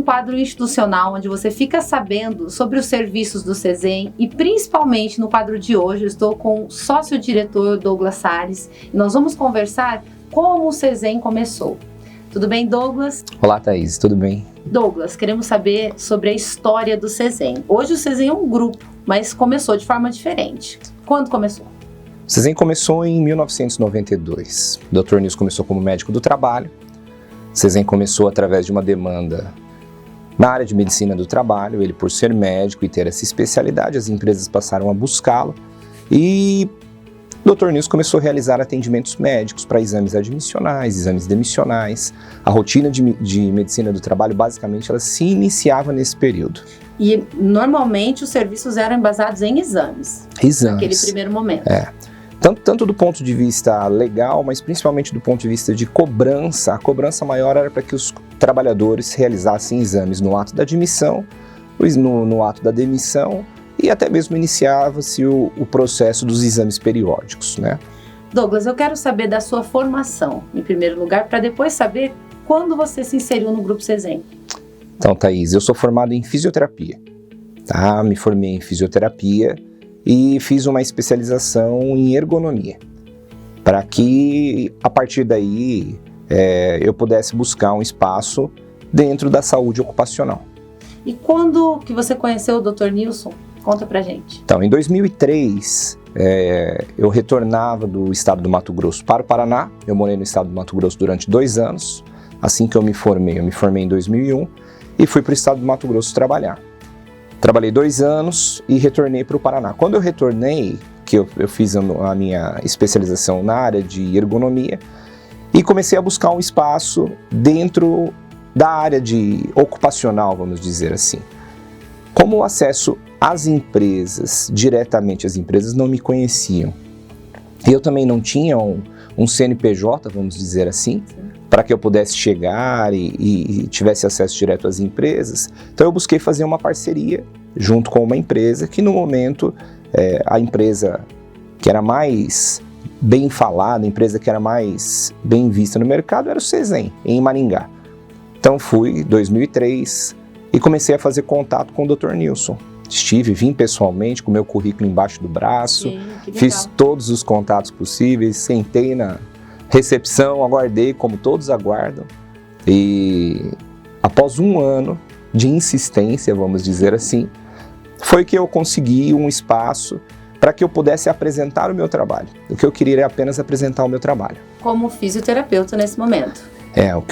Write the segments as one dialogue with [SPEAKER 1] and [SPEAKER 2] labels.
[SPEAKER 1] quadro institucional onde você fica sabendo sobre os serviços do CESEM e principalmente no quadro de hoje eu estou com o sócio-diretor Douglas Salles e nós vamos conversar como o CESEM começou. Tudo bem, Douglas?
[SPEAKER 2] Olá, Thaís, tudo bem?
[SPEAKER 1] Douglas, queremos saber sobre a história do CESEM. Hoje o CESEM é um grupo, mas começou de forma diferente. Quando começou?
[SPEAKER 2] O CESEM começou em 1992. O Dr. Nilson começou como médico do trabalho. O CESEM começou através de uma demanda na área de medicina do trabalho. Ele, por ser médico e ter essa especialidade, as empresas passaram a buscá-lo. E o Dr. Nilson começou a realizar atendimentos médicos para exames admissionais, exames demissionais. A rotina de medicina do trabalho, basicamente, ela se iniciava nesse período.
[SPEAKER 1] E, normalmente, os serviços eram embasados em exames. Naquele primeiro momento.
[SPEAKER 2] Tanto do ponto de vista legal, mas principalmente do ponto de vista de cobrança. A cobrança maior era para que os trabalhadores realizassem exames no ato da admissão, no ato da demissão, e até mesmo iniciava-se o processo dos exames periódicos, né?
[SPEAKER 1] Douglas, eu quero saber da sua formação, em primeiro lugar, para depois saber quando você se inseriu no Grupo CESEM.
[SPEAKER 2] Então, Thaís, eu sou formado em fisioterapia, tá? Me formei em fisioterapia e fiz uma especialização em ergonomia, para que, a partir daí, eu pudesse buscar um espaço dentro da saúde ocupacional.
[SPEAKER 1] E quando que você conheceu o Dr. Nilson? Conta pra gente.
[SPEAKER 2] Então, em 2003, eu retornava do estado do Mato Grosso para o Paraná. Eu morei no estado do Mato Grosso durante 2 anos. Assim que eu me formei em 2001 e fui para o estado do Mato Grosso trabalhar. Trabalhei 2 anos e retornei para o Paraná. Quando eu retornei, que eu fiz a minha especialização na área de ergonomia e comecei a buscar um espaço dentro da área de ocupacional, vamos dizer assim. Como o acesso às empresas, diretamente as empresas, não me conheciam. E eu também não tinha um CNPJ, vamos dizer assim, para que eu pudesse chegar e tivesse acesso direto às empresas. Então eu busquei fazer uma parceria junto com uma empresa que no momento, a empresa que era mais bem falada, a empresa que era mais bem vista no mercado era o CESEM, em Maringá. Então fui em 2003 e comecei a fazer contato com o Dr. Nilson. Vim pessoalmente com o meu currículo embaixo do braço, fiz todos os contatos possíveis, sentei na recepção, aguardei como todos aguardam e após 1 ano de insistência, vamos dizer assim, foi que eu consegui um espaço para que eu pudesse apresentar o meu trabalho. O que eu queria era apenas apresentar o meu trabalho.
[SPEAKER 1] Como fisioterapeuta nesse momento?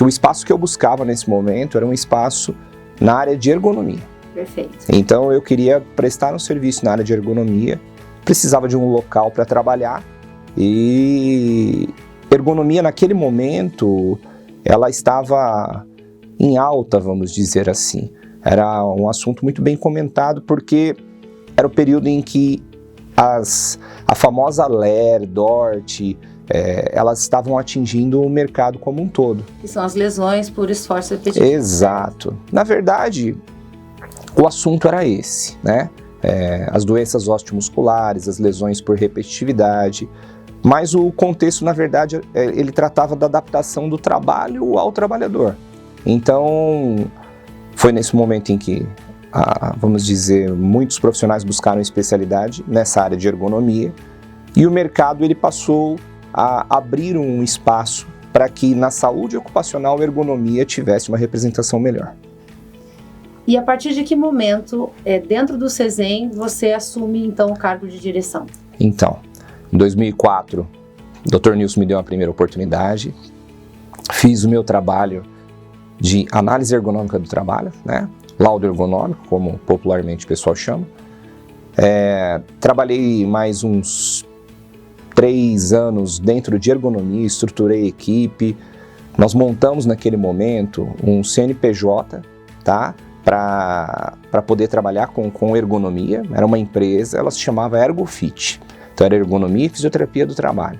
[SPEAKER 2] O espaço que eu buscava nesse momento era um espaço na área de ergonomia.
[SPEAKER 1] Perfeito.
[SPEAKER 2] Então eu queria prestar um serviço na área de ergonomia, precisava de um local para trabalhar e ergonomia naquele momento ela estava em alta, vamos dizer assim. Era um assunto muito bem comentado porque era o período em que a famosa LER, DORT, elas estavam atingindo o mercado como um todo.
[SPEAKER 1] Que são as lesões por esforço repetitivo.
[SPEAKER 2] Exato. Na verdade, o assunto era esse, né? As doenças osteomusculares, as lesões por repetitividade, mas o contexto, na verdade, ele tratava da adaptação do trabalho ao trabalhador. Então, foi nesse momento em que, vamos dizer, muitos profissionais buscaram especialidade nessa área de ergonomia e o mercado ele passou a abrir um espaço para que na saúde ocupacional a ergonomia tivesse uma representação melhor.
[SPEAKER 1] E a partir de que momento, dentro do CESEM, você assume então o cargo de direção?
[SPEAKER 2] Então, em 2004, o Dr. Nilson me deu a primeira oportunidade, fiz o meu trabalho de análise ergonômica do trabalho, né? Laudo ergonômico, como popularmente o pessoal chama. Trabalhei mais uns 3 anos dentro de ergonomia, estruturei equipe, nós montamos naquele momento um CNPJ, tá? Para poder trabalhar com ergonomia. Era uma empresa, ela se chamava ErgoFit. Então era ergonomia e fisioterapia do trabalho,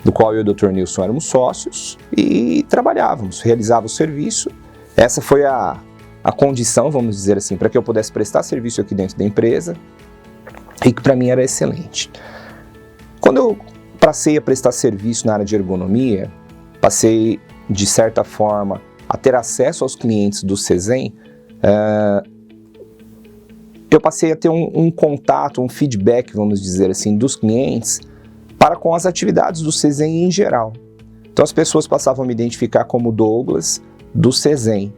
[SPEAKER 2] do qual eu e o Dr. Nilson éramos sócios e trabalhávamos, realizava o serviço. Essa foi a condição, vamos dizer assim, para que eu pudesse prestar serviço aqui dentro da empresa e que para mim era excelente. Quando eu passei a prestar serviço na área de ergonomia, passei, de certa forma, a ter acesso aos clientes do CESEM eu passei a ter um contato, um feedback, vamos dizer assim, dos clientes para com as atividades do CESEM em geral. Então as pessoas passavam a me identificar como Douglas do CESEM,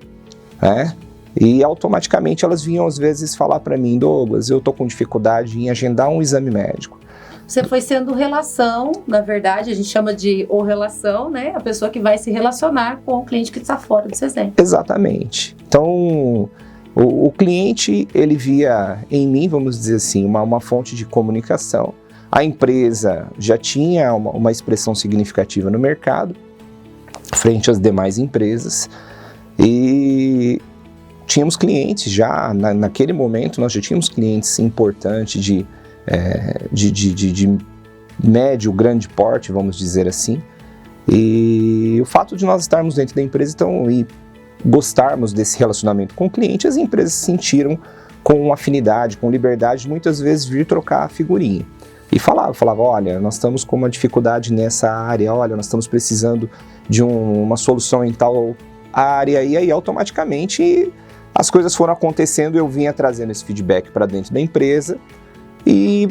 [SPEAKER 2] né? E automaticamente elas vinham às vezes falar para mim: Douglas, eu tô com dificuldade em agendar um exame médico.
[SPEAKER 1] Você foi sendo relação, na verdade, a gente chama de relação, né? A pessoa que vai se relacionar com o cliente que está fora do CESEM.
[SPEAKER 2] Exatamente. Então, o cliente, ele via em mim, vamos dizer assim, uma fonte de comunicação. A empresa já tinha uma expressão significativa no mercado, frente às demais empresas, e tínhamos clientes já, naquele momento, nós já tínhamos clientes importantes de médio, grande porte, vamos dizer assim, e o fato de nós estarmos dentro da empresa, então, e gostarmos desse relacionamento com o cliente, as empresas se sentiram com afinidade, com liberdade, de muitas vezes vir trocar a figurinha. E falava, olha, nós estamos com uma dificuldade nessa área, olha, nós estamos precisando de uma solução em tal área, e aí automaticamente as coisas foram acontecendo, eu vinha trazendo esse feedback para dentro da empresa e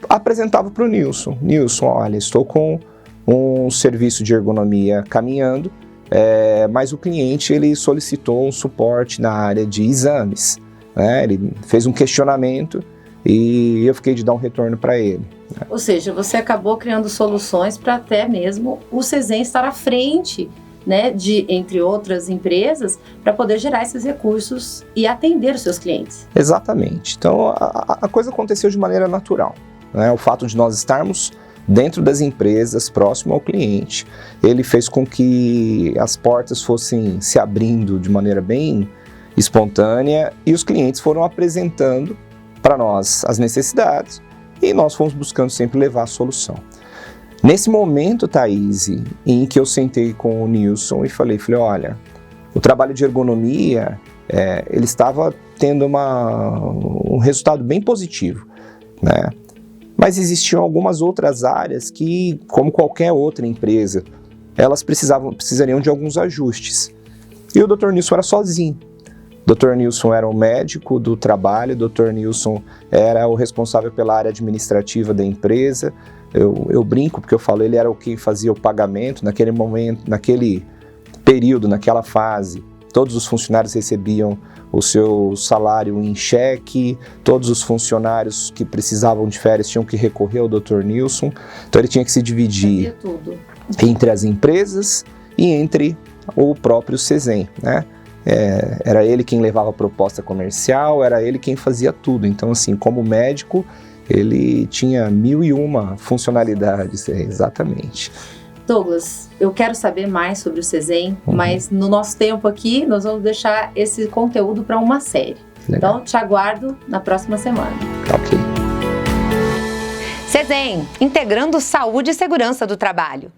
[SPEAKER 2] apresentava para o Nilson. Nilson, olha, estou com um serviço de ergonomia caminhando, mas o cliente ele solicitou um suporte na área de exames, né? Ele fez um questionamento e eu fiquei de dar um retorno para ele.
[SPEAKER 1] Ou seja, você acabou criando soluções para até mesmo o CESEM estar à frente, né, entre outras empresas, para poder gerar esses recursos e atender os seus clientes.
[SPEAKER 2] Exatamente. Então, a coisa aconteceu de maneira natural, né? O fato de nós estarmos dentro das empresas, próximo ao cliente, ele fez com que as portas fossem se abrindo de maneira bem espontânea e os clientes foram apresentando para nós as necessidades e nós fomos buscando sempre levar a solução. Nesse momento, Thaís, em que eu sentei com o Nilson e falei, olha, o trabalho de ergonomia, ele estava tendo um resultado bem positivo, né? Mas existiam algumas outras áreas que, como qualquer outra empresa, elas precisariam de alguns ajustes. E o Dr. Nilson era sozinho. O Dr. Nilson era o médico do trabalho, o Dr. Nilson era o responsável pela área administrativa da empresa. Eu brinco porque eu falo, ele era o que fazia o pagamento naquele momento, naquele período, naquela fase. Todos os funcionários recebiam o seu salário em cheque, todos os funcionários que precisavam de férias tinham que recorrer ao Dr. Nilson. Então ele tinha que se dividir entre as empresas e entre o próprio CESEM, né? Era ele quem levava a proposta comercial, era ele quem fazia tudo. Então, assim, como médico, ele tinha 1001 funcionalidades, exatamente.
[SPEAKER 1] Douglas, eu quero saber mais sobre o CESEM, mas no nosso tempo aqui, nós vamos deixar esse conteúdo para uma série. Legal. Então, te aguardo na próxima semana.
[SPEAKER 2] Ok.
[SPEAKER 3] CESEM, integrando saúde e segurança do trabalho.